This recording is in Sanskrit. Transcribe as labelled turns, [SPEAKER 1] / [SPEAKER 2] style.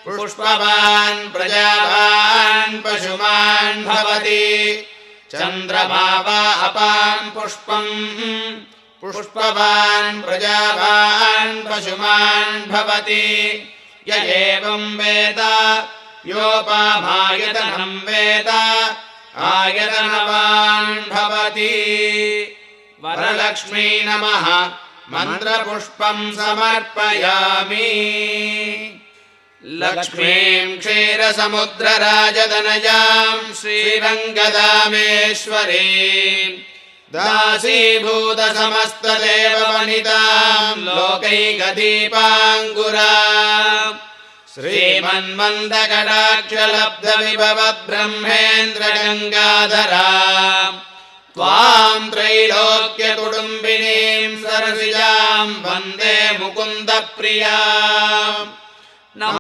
[SPEAKER 1] पुष्पवान् प्रजावान् पशुमान् भवति चन्द्रमा वा अपां पुष्पम् पुष्पवान् प्रजावान् पशुमान् भवति य एवं वेद योपामायतनं वेद आयतनवान् भवति वरलक्ष्मी नमः मन्त्रपुष्पं समर्पयामि लक्ष्मीं क्षीरसमुद्रराजतनयां श्रीरङ्गदामेश्वरीं दासीभूतसमस्तदेववनितां लोकैकदीपाङ्कुराम् श्रीमन्मन्दकटाक्षलब्धविभवद्ब्रह्मेन्द्रगङ्गाधराम् त्वां त्रैलोक्यकुटुम्बिनीं सरसिजां वन्दे मुकुन्दप्रियाम्